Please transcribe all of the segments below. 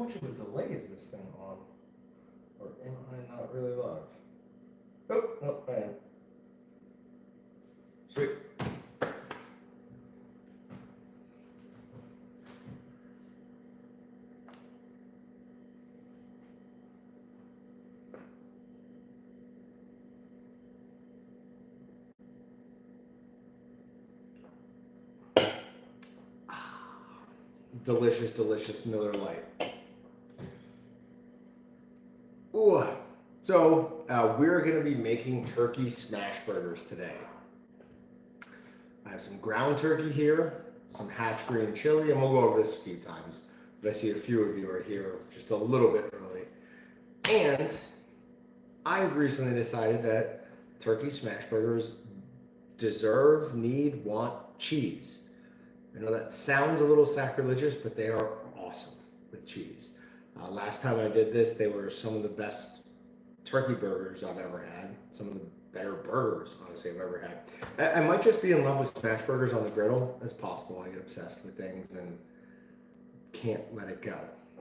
much of a delay is this thing on? Or am I not really live? Oh, no, I am. Sweet. Delicious, delicious Miller Lite. Ooh. So we're going to be making turkey smash burgers today. I have some ground turkey here, some hatch green chili, and we'll go over this a few times. But I see a few of you are here just a little bit early. And I've recently decided that turkey smash burgers deserve, need, want cheese. I know that sounds a little sacrilegious, but they are awesome with cheese. Last time I did this, they were some of the best turkey burgers I've ever had. Some of the better burgers, honestly, I've ever had. I might just be in love with smash burgers on the griddle. That's possible. I get obsessed with things and can't let it go.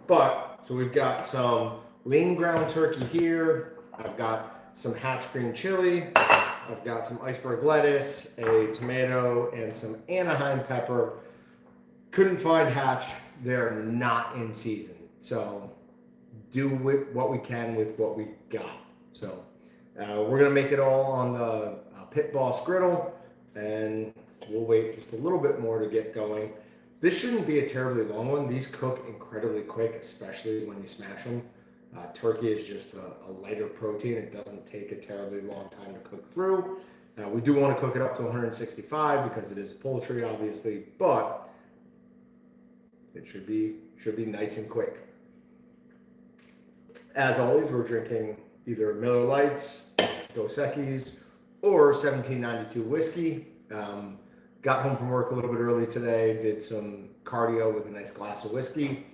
But, so we've got some lean ground turkey here. I've got some hatch green chili. I've got some iceberg lettuce, a tomato, and some Anaheim pepper. Couldn't find hatch. They're not in season. So do what we can with what we got. So we're going to make it all on the Pit Boss griddle, and we'll wait just a little bit more to get going. This shouldn't be a terribly long one. These cook incredibly quick, especially when you smash them. Turkey is just a lighter protein. It doesn't take a terribly long time to cook through. We do want to cook it up to 165 because it is poultry, obviously, but it should be nice and quick. As always, we're drinking either Miller Lights, Dos Equis, or 1792 whiskey. Got home from work a little bit early today, did some cardio with a nice glass of whiskey,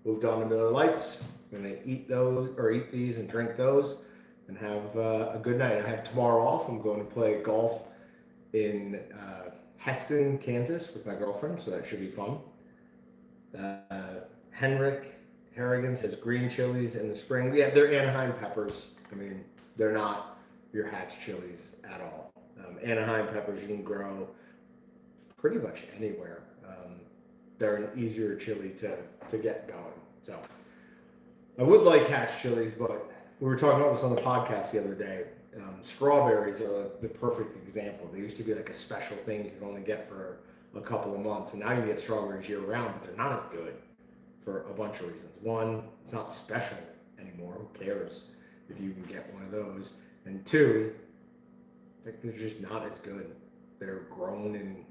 moved on to Miller Lights. I'm gonna eat these and drink those and have a good night. I have tomorrow off. I'm going to play golf in Heston, Kansas with my girlfriend, so that should be fun. Henrik Harrigan says green chilies in the spring. Yeah, they're Anaheim peppers. I mean, they're not your hatch chilies at all. Anaheim peppers you can grow pretty much anywhere. They're an easier chili to get going. So I would like hatch chilies, but we were talking about this on the podcast the other day. Strawberries are the perfect example. They used to be like a special thing you could only get for a couple of months, and now you can get strawberries year round, but they're not as good for a bunch of reasons. One, it's not special anymore. Who cares if you can get one of those? And two, they're just not as good. They're grown in,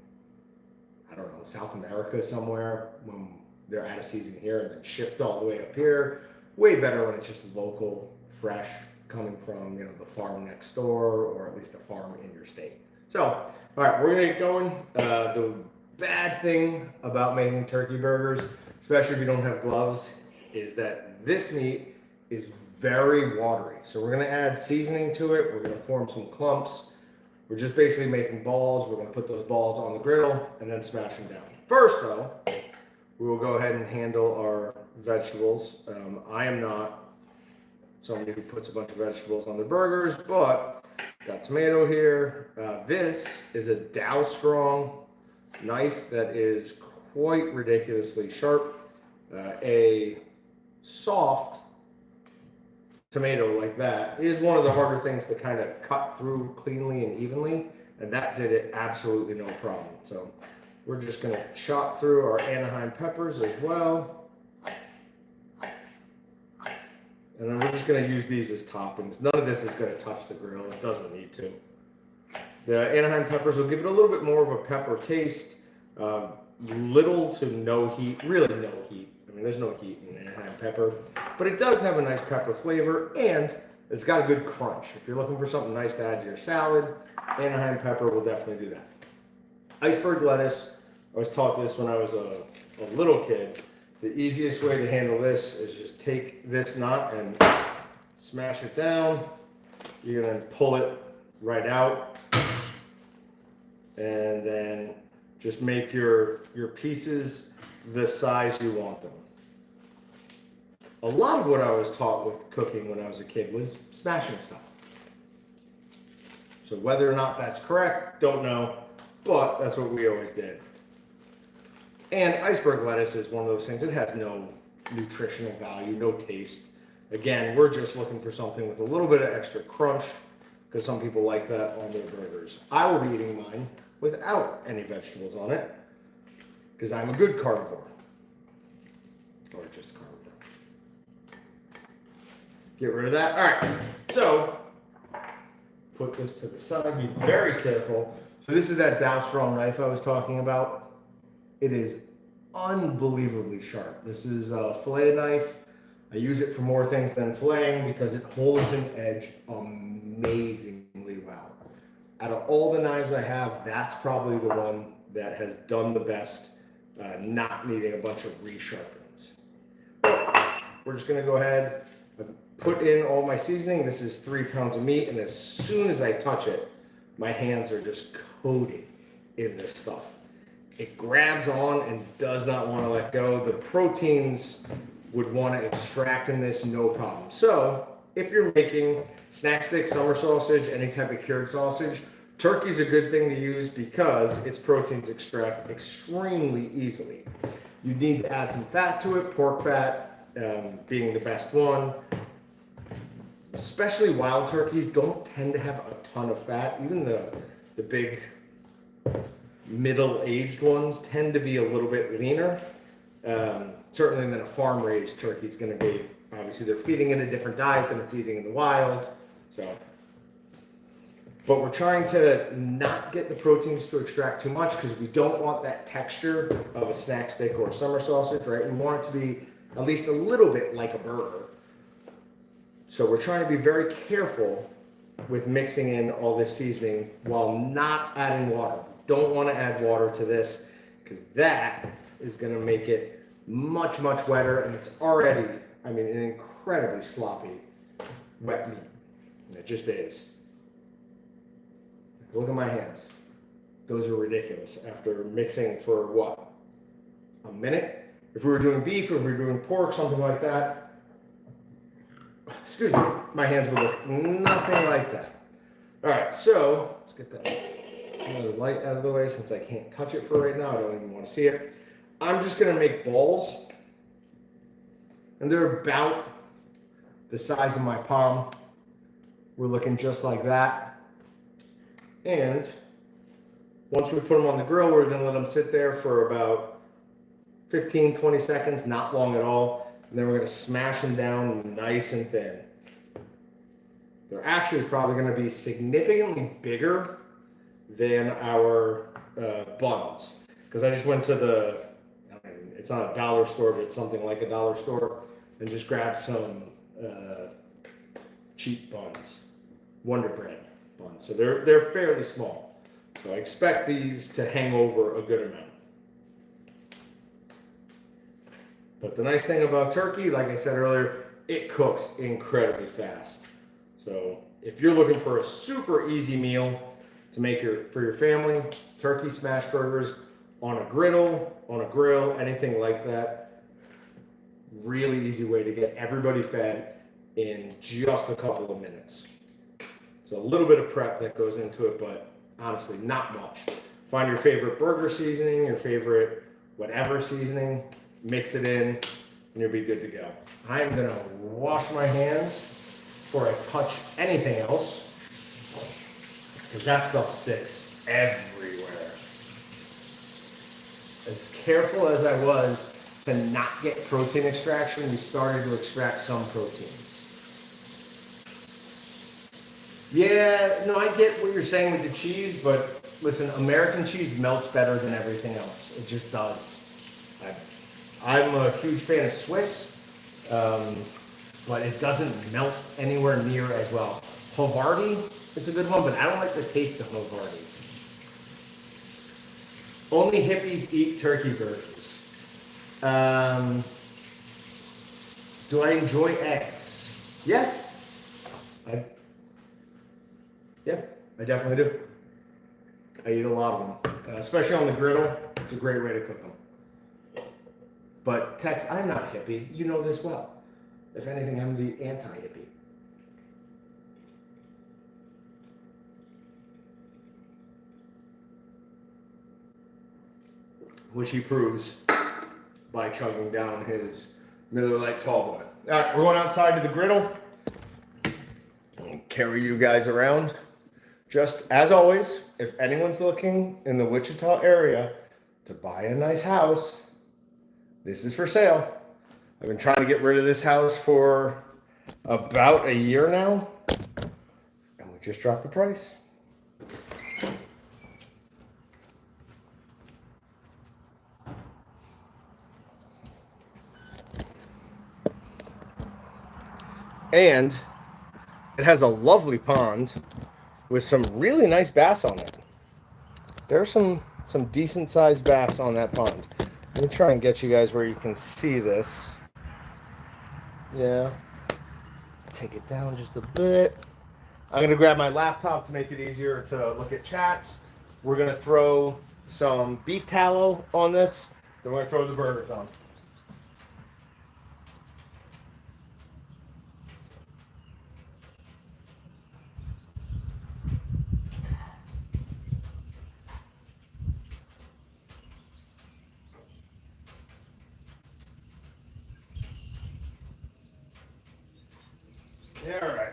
I don't know, South America somewhere when they're out of season here and then shipped all the way up here. Way better when it's just local, fresh, coming from the farm next door, or at least a farm in your state. So, all right, we're gonna get going. The bad thing about making turkey burgers, especially if you don't have gloves, is that this meat is very watery. So we're gonna add seasoning to it. We're gonna form some clumps. We're just basically making balls. We're gonna put those balls on the griddle and then smash them down. First though, we will go ahead and handle our vegetables. I am not somebody who puts a bunch of vegetables on their burgers, but got tomato here. This is a Dow Strong knife that is quite ridiculously sharp. A soft tomato like that is one of the harder things to kind of cut through cleanly and evenly, and that did it absolutely no problem. So we're just gonna chop through our Anaheim peppers as well. And then we're just gonna use these as toppings. None of this is gonna touch the grill, it doesn't need to. The Anaheim peppers will give it a little bit more of a pepper taste. Little to no heat, really no heat. I mean, there's no heat in Anaheim pepper, but it does have a nice pepper flavor, and it's got a good crunch. If you're looking for something nice to add to your salad, Anaheim pepper will definitely do that. Iceberg lettuce, I was taught this when I was a little kid. The easiest way to handle this is just take this knot and smash it down. You're gonna pull it right out, and then just make your pieces the size you want them. a lot of what I was taught with cooking when I was a kid was smashing stuff. So whether or not that's correct, don't know, but that's what we always did. And iceberg lettuce is one of those things, it has no nutritional value, no taste. Again, we're just looking for something with a little bit of extra crunch, because some people like that on their burgers. I will be eating mine without any vegetables on it, because I'm a good carnivore. Or just carnivore. Get rid of that. All right, so put this to the side, be very careful. So this is that Dow Strong knife I was talking about. It is unbelievably sharp. This is a fillet knife. I use it for more things than filleting because it holds an edge amazingly well. Out of all the knives I have, that's probably the one that has done the best, not needing a bunch of resharpenings. We're just gonna go ahead and put in all my seasoning. This is 3 pounds of meat, and as soon as I touch it, my hands are just coated in this stuff. It grabs on and does not want to let go. The proteins would want to extract in this, no problem. So if you're making snack stick, summer sausage, any type of cured sausage, turkey's a good thing to use because its proteins extract extremely easily. You need to add some fat to it, pork fat being the best one. Especially wild turkeys don't tend to have a ton of fat. Even the big middle-aged ones tend to be a little bit leaner. Certainly than a farm-raised turkey is going to be. Obviously, they're feeding it a different diet than it's eating in the wild. But we're trying to not get the proteins to extract too much because we don't want that texture of a snack stick or a summer sausage, right? We want it to be at least a little bit like a burger. So we're trying to be very careful with mixing in all this seasoning while not adding water. Don't want to add water to this because that is going to make it much, much wetter, and it's already, I mean, an incredibly sloppy wet meat. And it just is. Look at my hands. Those are ridiculous after mixing for what? A minute? If we were doing beef, if we were doing pork, something like that, excuse me, my hands would look nothing like that. All right, so let's get that another light out of the way since I can't touch it for right now. I don't even want to see it. I'm just going to make balls, and they're about the size of my palm. We're looking just like that. And once we put them on the grill, we're going to let them sit there for about 15, 20 seconds, not long at all. And then we're going to smash them down nice and thin. They're actually probably going to be significantly bigger than our buns. Because I just went to it's not a dollar store, but it's something like a dollar store, and just grabbed some cheap buns, Wonder Bread buns. So they're fairly small. So I expect these to hang over a good amount. But the nice thing about turkey, like I said earlier, it cooks incredibly fast. So if you're looking for a super easy meal to make for your family, turkey smash burgers on a griddle, on a grill, anything like that, really easy way to get everybody fed in just a couple of minutes. So a little bit of prep that goes into it, but honestly, not much. Find your favorite burger seasoning, your favorite whatever seasoning, mix it in, and you'll be good to go. I'm gonna wash my hands before I touch anything else, because that stuff sticks everywhere. As careful as I was to not get protein extraction, we started to extract some proteins. Yeah, no, I get what you're saying with the cheese, but listen, American cheese melts better than everything else. It just does. I'm a huge fan of Swiss, but it doesn't melt anywhere near as well. Havarti is a good one, but I don't like the taste of Havarti. Only hippies eat turkey burgers. Do I enjoy eggs? Yeah. I definitely do. I eat a lot of them, especially on the griddle. It's a great way to cook them. But Tex, I'm not hippie. You know this well. If anything, I'm the anti-hippie. Which he proves by chugging down his Miller Lite tall boy. All right, we're going outside to the griddle. I'll carry you guys around. Just as always, if anyone's looking in the Wichita area to buy a nice house, this is for sale. I've been trying to get rid of this house for about a year now, and we just dropped the price. And it has a lovely pond with some really nice bass on it. There's some decent sized bass on that pond. Let me try and get you guys where you can see this. Yeah. Take it down just a bit. I'm going to grab my laptop to make it easier to look at chats. We're going to throw some beef tallow on this. Then we're going to throw the burgers on. Yeah, all right.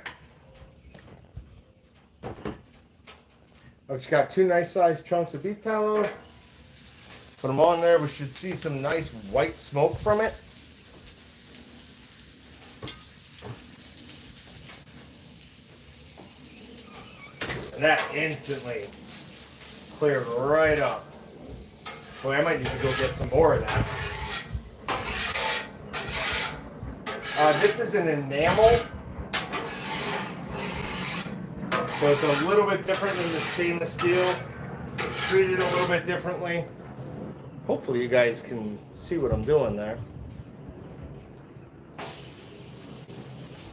I've just got 2 nice sized chunks of beef tallow. Put them on there. We should see some nice white smoke from it. And that instantly cleared right up. Boy, I might need to go get some more of that. This is an enamel. So it's a little bit different than the stainless steel. Treated a little bit differently. Hopefully you guys can see what I'm doing there.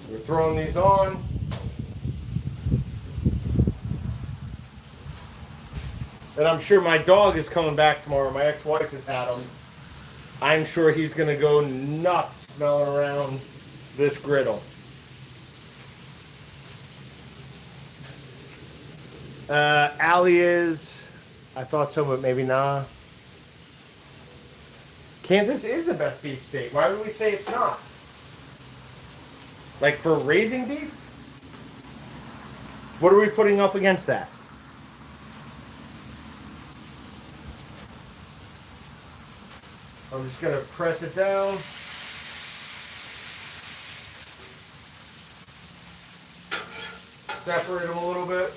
We're throwing these on. And I'm sure my dog is coming back tomorrow. My ex-wife has had him. I'm sure he's going to go nuts smelling around this griddle. Allie is. I thought so, but maybe not. Kansas is the best beef state. Why would we say it's not? Like for raising beef? What are we putting up against that? I'm just going to press it down. Separate them a little bit.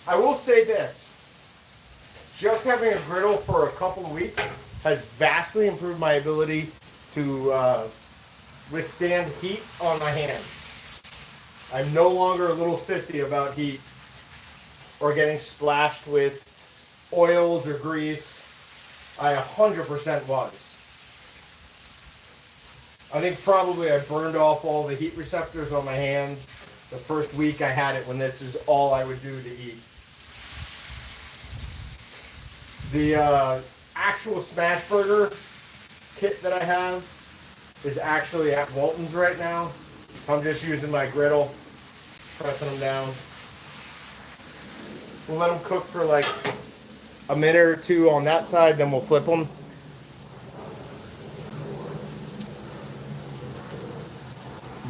I will say this. Just having a griddle for a couple of weeks has vastly improved my ability to withstand heat on my hands. I'm no longer a little sissy about heat or getting splashed with oils or grease. I 100% was. I think probably I burned off all the heat receptors on my hands the first week I had it when this is all I would do to eat. The actual smash burger kit that I have is actually at Walton's right now. I'm just using my griddle, pressing them down. We'll let them cook for like a minute or two on that side, then we'll flip them.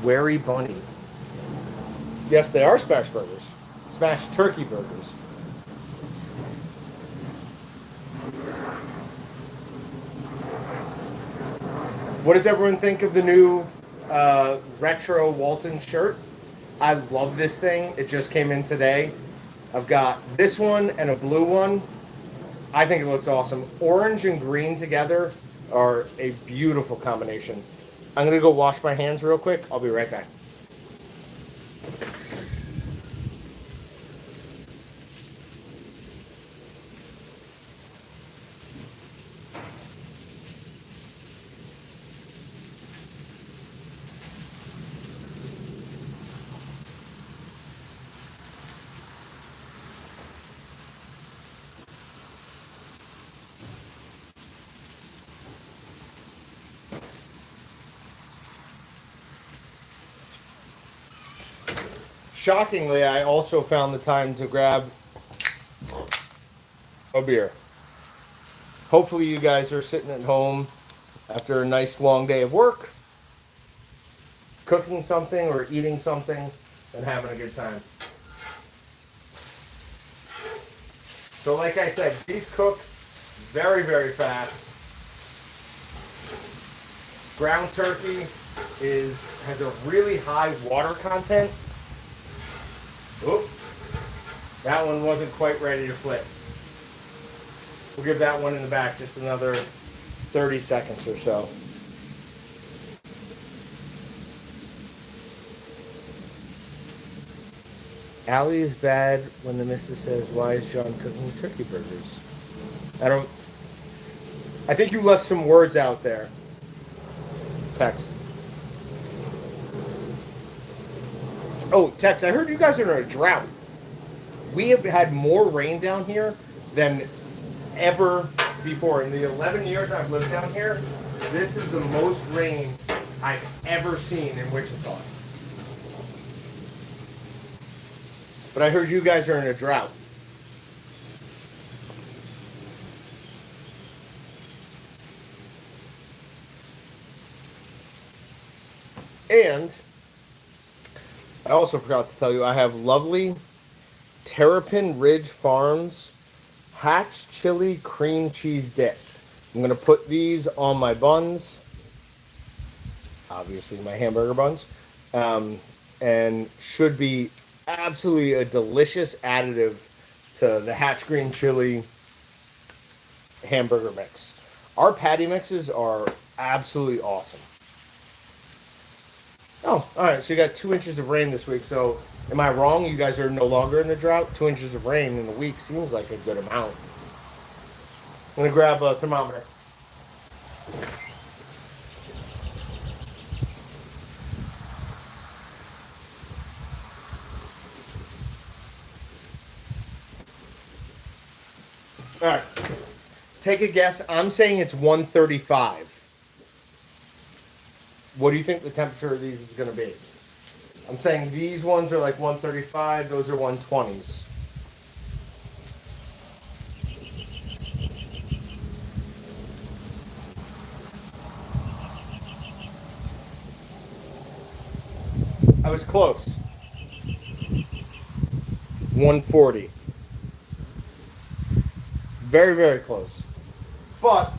Wary bunny. Yes, they are smash burgers. Smash turkey burgers. What does everyone think of the new retro Walton shirt? I love this thing. It just came in today. I've got this one and a blue one. I think it looks awesome. Orange and green together are a beautiful combination. I'm going to go wash my hands real quick. I'll be right back. shockingly, I also found the time to grab a beer. Hopefully you guys are sitting at home after a nice long day of work, cooking something or eating something and having a good time. So like I said, these cook very, very fast. Ground turkey has a really high water content. Oop, that one wasn't quite ready to flip. We'll give that one in the back just another 30 seconds or so. Allie is bad when the missus says, "Why is John cooking turkey burgers?" I think you left some words out there. Tex. Oh, Tex, I heard you guys are in a drought. We have had more rain down here than ever before. In the 11 years I've lived down here, this is the most rain I've ever seen in Wichita. But I heard you guys are in a drought. And I also forgot to tell you, I have lovely Terrapin Ridge Farms Hatch Chili Cream Cheese Dip. I'm going to put these on my buns, obviously my hamburger buns, and should be absolutely a delicious additive to the Hatch Green Chili hamburger mix. Our patty mixes are absolutely awesome. Oh, all right. So you got 2 inches of rain this week. So am I wrong? You guys are no longer in the drought? 2 inches of rain in a week seems like a good amount. I'm going to grab a thermometer. All right. Take a guess. I'm saying it's 135. What do you think the temperature of these is going to be? I'm saying these ones are like 135. Those are 120s. I was close. 140. Very, very close. But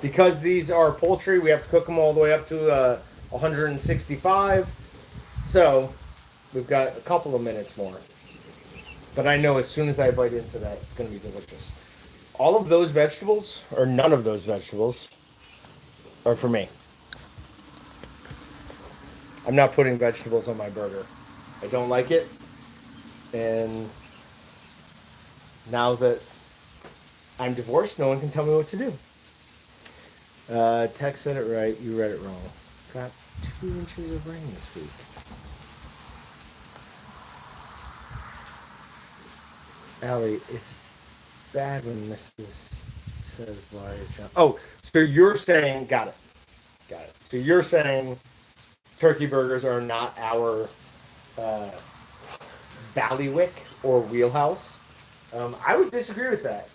because these are poultry, we have to cook them all the way up to 165. So we've got a couple of minutes more. But I know as soon as I bite into that, it's going to be delicious. All of those vegetables, or none of those vegetables, are for me. I'm not putting vegetables on my burger. I don't like it. And now that I'm divorced, no one can tell me what to do. Tex said it right. You read it wrong. Got 2 inches of rain this week. Allie, it's bad when Mrs. says why is John. Oh, so you're saying, got it. So you're saying turkey burgers are not our ballywick or wheelhouse. I would disagree with that.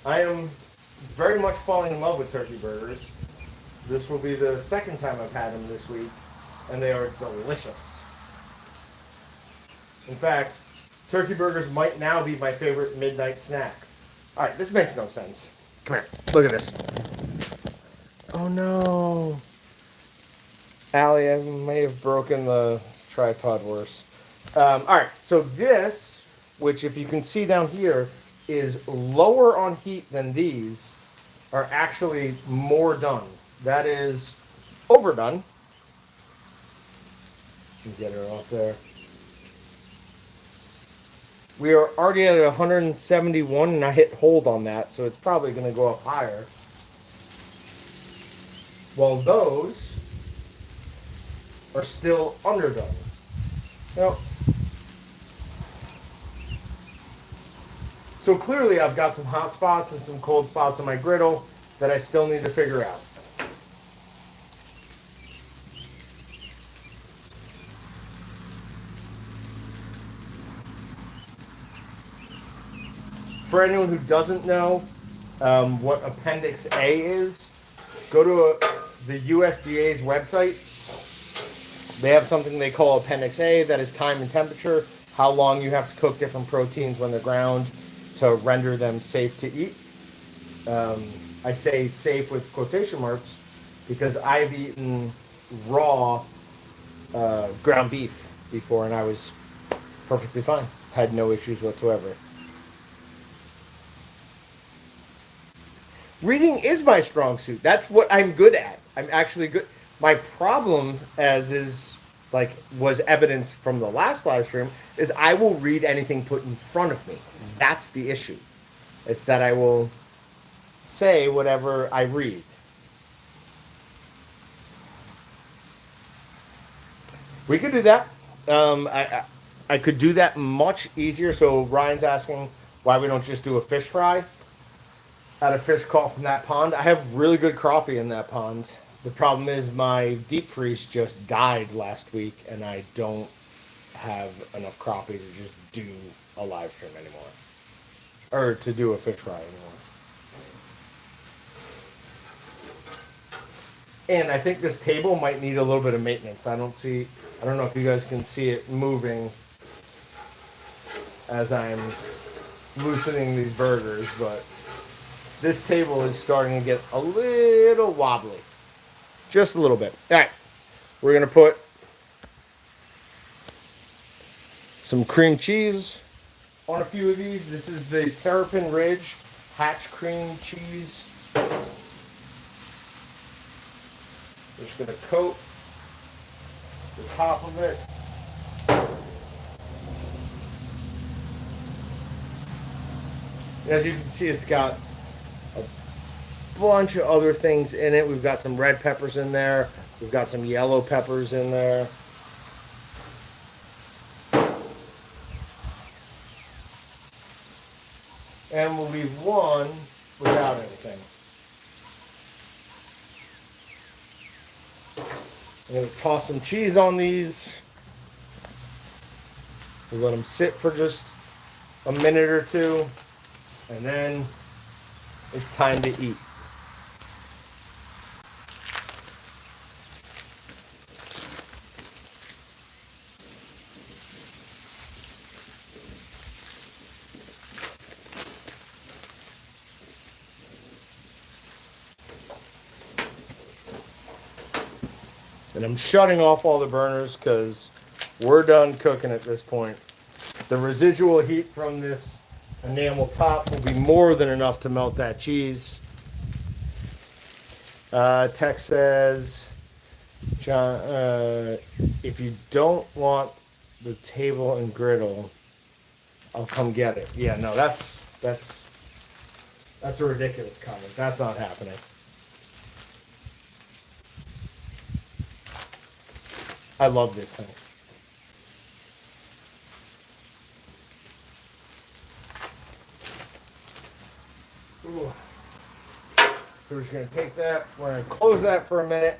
I am very much falling in love with turkey burgers. This will be the second time I've had them this week, and they are delicious. In fact, turkey burgers might now be my favorite midnight snack. All right, this makes no sense. Come here. Look at this. Oh, no. Allie, I may have broken the tripod worse. All right, so this, which if you can see down here, is lower on heat than these, are actually more done. That is overdone. Get her off there. We are already at 171, and I hit hold on that, so it's probably going to go up higher. While those are still underdone. Now, so clearly I've got some hot spots and some cold spots on my griddle that I still need to figure out. for anyone who doesn't know what Appendix A is, go to the USDA's website. They have something they call Appendix A, that is time and temperature, how long you have to cook different proteins when they're ground to render them safe to eat. I say safe with quotation marks because I've eaten raw ground beef before and I was perfectly fine. Had no issues whatsoever. Reading is my strong suit. That's what I'm good at. I'm actually good. My problem, as is like was evidence from the last live stream, is I will read anything put in front of me. That's the issue. It's that I will say whatever I read. We could do that. I could do that much easier. So Ryan's asking why we don't just do a fish fry. Had a fish caught from that pond. I have really good crappie in that pond. The problem is my deep freeze just died last week, and I don't have enough crappie to just do a live stream anymore, or to do a fish fry anymore. And I think this table might need a little bit of maintenance. I don't know if you guys can see it moving as I'm loosening these burgers, but this table is starting to get a little wobbly. Just a little bit. All right. We're going to put some cream cheese on a few of these. This is the Terrapin Ridge Hatch Cream Cheese. We're just going to coat the top of it. And as you can see, it's got a bunch of other things in it. We've got some red peppers in there. We've got some yellow peppers in there. And we'll leave one without anything. I'm going to toss some cheese on these. We'll let them sit for just a minute or two. And then it's time to eat. And I'm shutting off all the burners because we're done cooking at this point. The residual heat from this enamel top will be more than enough to melt that cheese. Tex says, John, if you don't want the table and griddle, I'll come get it. Yeah, no, that's a ridiculous comment. That's not happening. I love this thing. Ooh. So we're just going to take that. We're going to close that for a minute.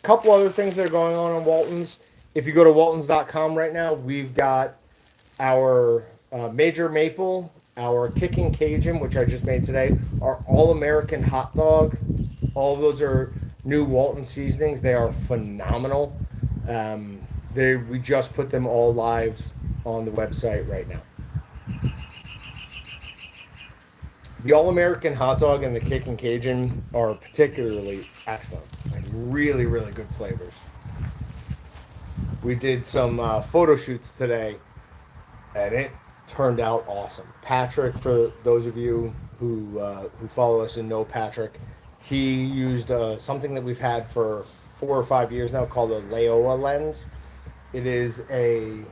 Couple other things that are going on Walton's. If you go to waltons.com right now, we've got our Major Maple, our Kicking Cajun, which I just made today, our All-American Hot Dog. All of those are new Walton seasonings. They are phenomenal. We just put them all live on the website right now. The All-American Hot Dog and the Kicking Cajun are particularly excellent. Like really, really good flavors. We did some photo shoots today, and it turned out awesome. Patrick, for those of you who follow us and know Patrick, he used something that we've had for 4 or 5 years now called a Laowa lens. It is a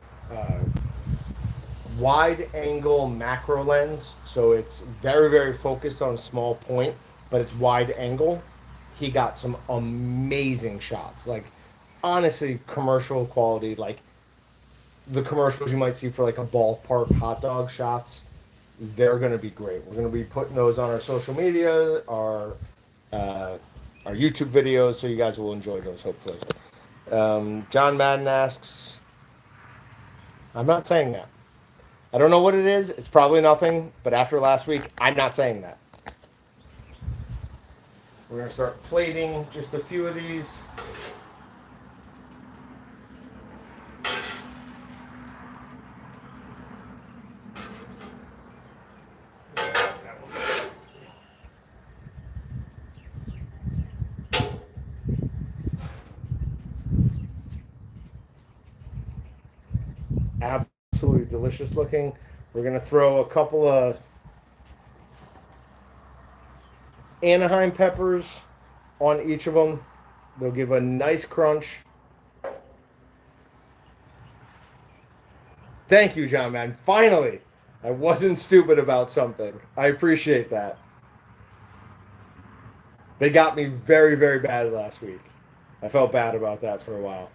wide angle macro lens, so it's very, very focused on a small point, but it's wide angle. He got some amazing shots, like honestly commercial quality, like the commercials you might see for like a ballpark hot dog shots. They're going to be great. We're going to be putting those on our social media, our YouTube videos, so you guys will enjoy those hopefully. John Madden asks, I'm not saying that. I don't know what it is. It's probably nothing. But after last week, I'm not saying that. We're going to start plating just a few of these. Absolutely delicious looking. We're going to throw a couple of Anaheim peppers on each of them. They'll give a nice crunch. Thank you, John, man. Finally, I wasn't stupid about something. I appreciate that. They got me very, very bad last week. I felt bad about that for a while.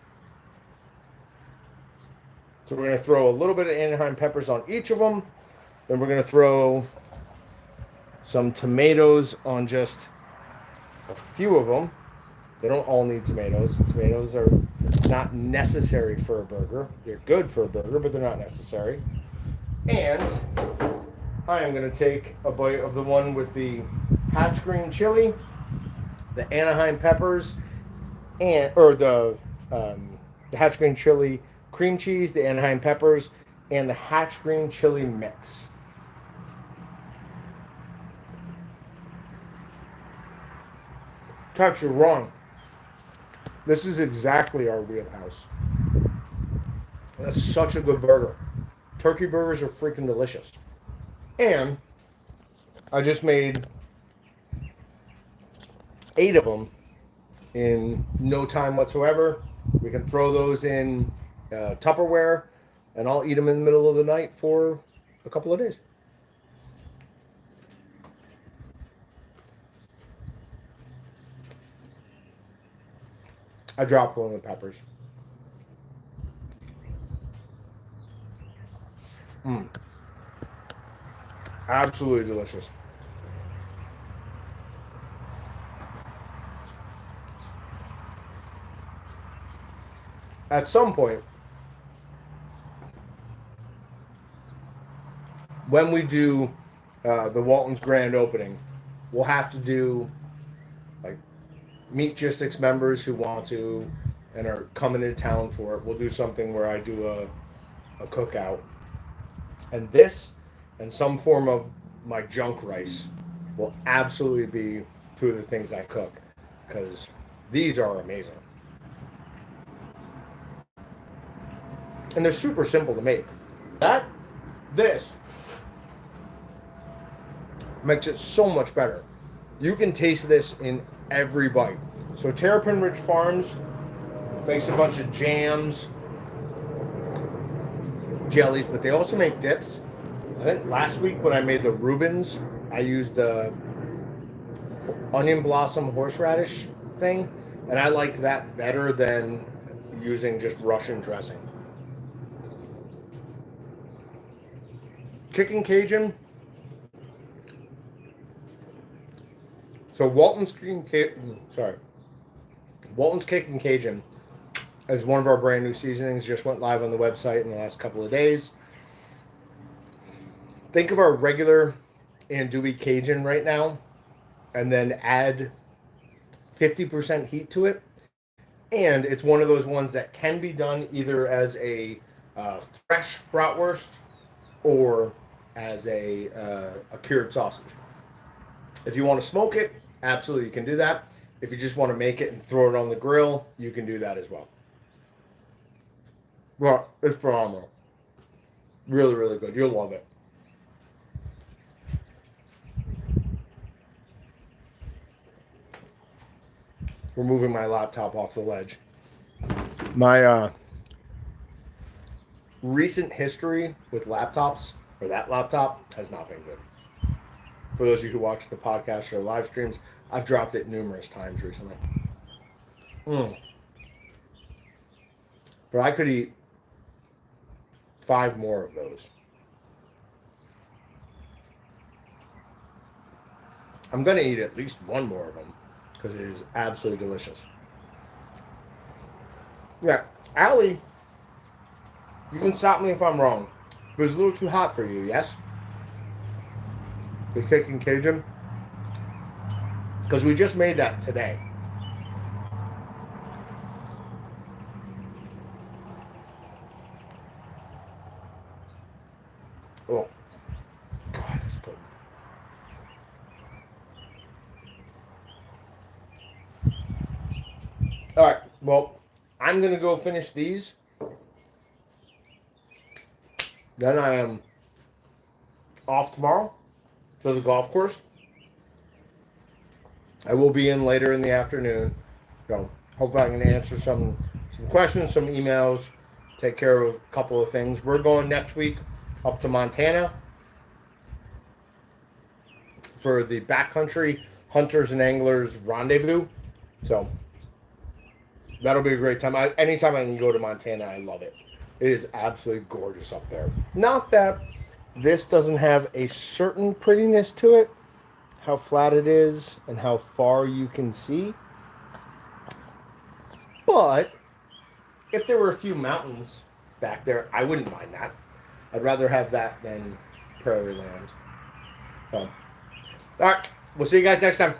So we're going to throw a little bit of Anaheim peppers on each of them. Then we're going to throw some tomatoes on just a few of them. They don't all need tomatoes. Tomatoes are not necessary for a burger. They're good for a burger, but they're not necessary. And I am going to take a bite of the one with the hatch green chili, the Anaheim peppers, or the hatch green chili cream cheese, the Anaheim peppers, and the hatch green chili mix. Touch, you're wrong. This is exactly our wheelhouse. That's such a good burger. Turkey burgers are freaking delicious. And I just made 8 of them in no time whatsoever. We can throw those in Tupperware, and I'll eat them in the middle of the night for a couple of days. I dropped one of the peppers. Absolutely delicious. At some point, when we do the Walton's grand opening, we'll have to do like Meat Gistics members who want to and are coming into town for it. We'll do something where I do a cookout, and this and some form of my junk rice will absolutely be 2 of the things I cook because these are amazing. And they're super simple to make. This makes it so much better. You can taste this in every bite. So Terrapin Ridge Farms makes a bunch of jams, jellies, but they also make dips. I think last week when I made the Reubens, I used the onion blossom horseradish thing, and I like that better than using just Russian dressing. Kicking Cajun. So Walton's Kicking Cajun is one of our brand new seasonings. Just went live on the website in the last couple of days. Think of our regular andouille Cajun right now, and then add 50% heat to it. And it's one of those ones that can be done either as a fresh bratwurst or as a cured sausage. If you want to smoke it, absolutely you can do that. If you just want to make it and throw it on the grill, you can do that as well. Well, it's phenomenal. Really, really good. You'll love it. We're moving my laptop off the ledge. My recent history with laptops, or that laptop, has not been good. For those of you who watch the podcast or the live streams, I've dropped it numerous times recently. But I could eat 5 more of those. I'm going to eat at least 1 more of them because it is absolutely delicious. Yeah, Allie You can stop me if I'm wrong. It was a little too hot for you, yes? The kicking Cajun? Because we just made that today. Oh, God, that's good. All right, well, I'm going to go finish these. Then I am off tomorrow to the golf course. I will be in later in the afternoon. So hopefully I can answer some questions, some emails, take care of a couple of things. We're going next week up to Montana for the backcountry hunters and anglers rendezvous. So that'll be a great time. Anytime I can go to Montana, I love it. It is absolutely gorgeous up there. Not that this doesn't have a certain prettiness to it, how flat it is and how far you can see. But if there were a few mountains back there, I wouldn't mind that. I'd rather have that than prairie land. So, all right, we'll see you guys next time.